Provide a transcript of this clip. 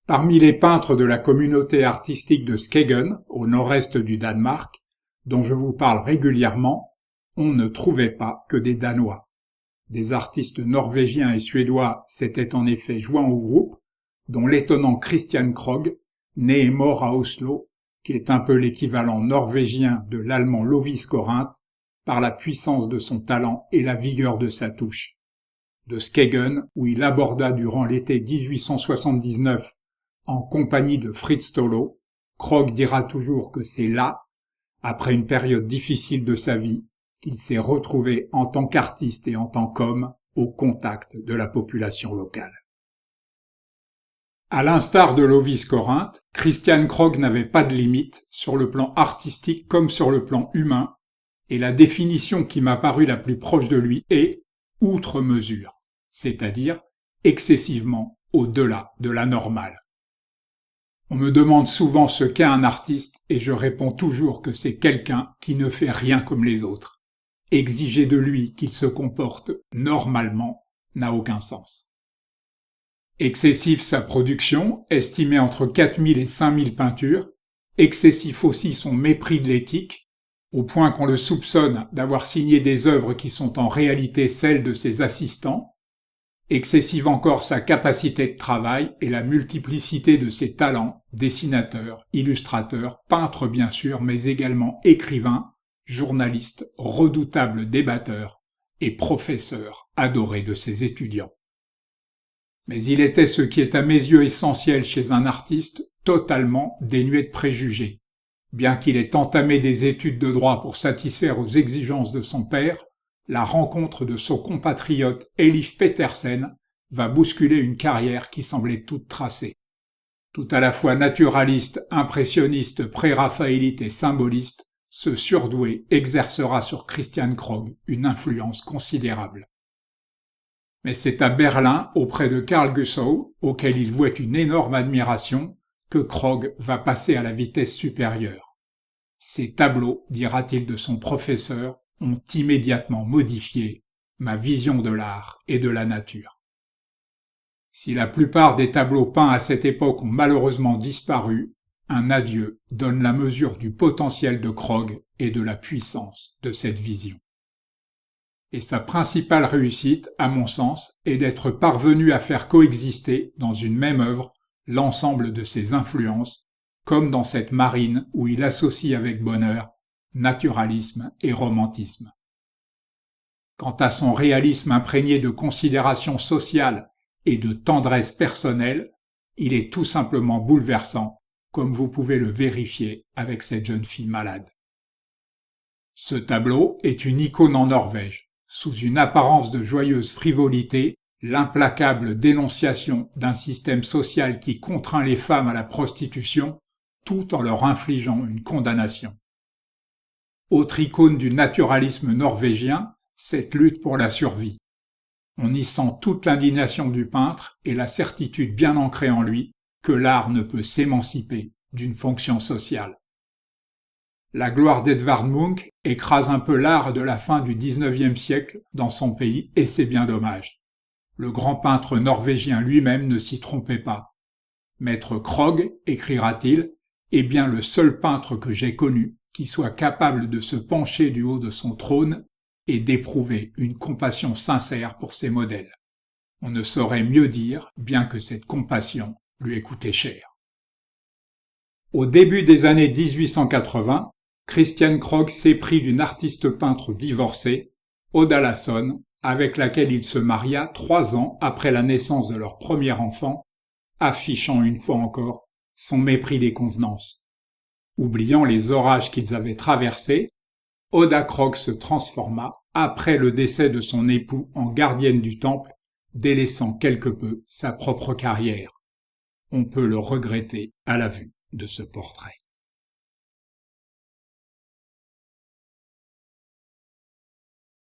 Parmi les peintres de la communauté artistique de Skegen, au nord-est du Danemark, dont je vous parle régulièrement, on ne trouvait pas que des Danois. Des artistes norvégiens et suédois s'étaient en effet joints au groupe, dont l'étonnant Christian Krogh, né et mort à Oslo, qui est un peu l'équivalent norvégien de l'allemand Lovis Corinth, par la puissance de son talent et la vigueur de sa touche. De Skegen, où il aborda durant l'été 1879 en compagnie de Fritz Tolo, Krogh dira toujours que c'est là, après une période difficile de sa vie, qu'il s'est retrouvé en tant qu'artiste et en tant qu'homme au contact de la population locale. À l'instar de Lovis Corinth, Christian Krogh n'avait pas de limite sur le plan artistique comme sur le plan humain, et la définition qui m'a paru la plus proche de lui est « outre mesure », c'est-à-dire excessivement au-delà de la normale. On me demande souvent ce qu'est un artiste et je réponds toujours que c'est quelqu'un qui ne fait rien comme les autres. Exiger de lui qu'il se comporte normalement n'a aucun sens. Excessive sa production, estimée entre 4000 et 5000 peintures, excessif aussi son mépris de l'éthique, au point qu'on le soupçonne d'avoir signé des œuvres qui sont en réalité celles de ses assistants, excessive encore sa capacité de travail et la multiplicité de ses talents, dessinateur, illustrateur, peintre bien sûr, mais également écrivain, journaliste, redoutable débatteur et professeur adoré de ses étudiants. Mais il était ce qui est à mes yeux essentiel chez un artiste totalement dénué de préjugés. Bien qu'il ait entamé des études de droit pour satisfaire aux exigences de son père, la rencontre de son compatriote Elif Petersen va bousculer une carrière qui semblait toute tracée. Tout à la fois naturaliste, impressionniste, pré-raphaélite et symboliste, ce surdoué exercera sur Christian Krogh une influence considérable. Mais c'est à Berlin, auprès de Carl Gussow, auquel il vouait une énorme admiration, que Krogh va passer à la vitesse supérieure. Ces tableaux, dira-t-il de son professeur, ont immédiatement modifié ma vision de l'art et de la nature. Si la plupart des tableaux peints à cette époque ont malheureusement disparu, un adieu donne la mesure du potentiel de Krogh et de la puissance de cette vision. Et sa principale réussite, à mon sens, est d'être parvenu à faire coexister dans une même œuvre l'ensemble de ses influences, comme dans cette marine où il associe avec bonheur naturalisme et romantisme. Quant à son réalisme imprégné de considération sociale et de tendresse personnelle, il est tout simplement bouleversant, comme vous pouvez le vérifier avec cette jeune fille malade. Ce tableau est une icône en Norvège. Sous une apparence de joyeuse frivolité, l'implacable dénonciation d'un système social qui contraint les femmes à la prostitution, tout en leur infligeant une condamnation. Autre icône du naturalisme norvégien, cette lutte pour la survie. On y sent toute l'indignation du peintre et la certitude bien ancrée en lui que l'art ne peut s'émanciper d'une fonction sociale. La gloire d'Edvard Munch écrase un peu l'art de la fin du XIXe siècle dans son pays et c'est bien dommage. Le grand peintre norvégien lui-même ne s'y trompait pas. Maître Krogh, écrira-t-il, est bien le seul peintre que j'ai connu qui soit capable de se pencher du haut de son trône et d'éprouver une compassion sincère pour ses modèles. On ne saurait mieux dire, bien que cette compassion lui ait coûté cher. Au début des années 1880, Christian Krogh s'éprit d'une artiste peintre divorcée, Oda Larsson, avec laquelle il se maria 3 ans après la naissance de leur premier enfant, affichant une fois encore son mépris des convenances. Oubliant les orages qu'ils avaient traversés, Oda Krogh se transforma, après le décès de son époux, en gardienne du temple, délaissant quelque peu sa propre carrière. On peut le regretter à la vue de ce portrait.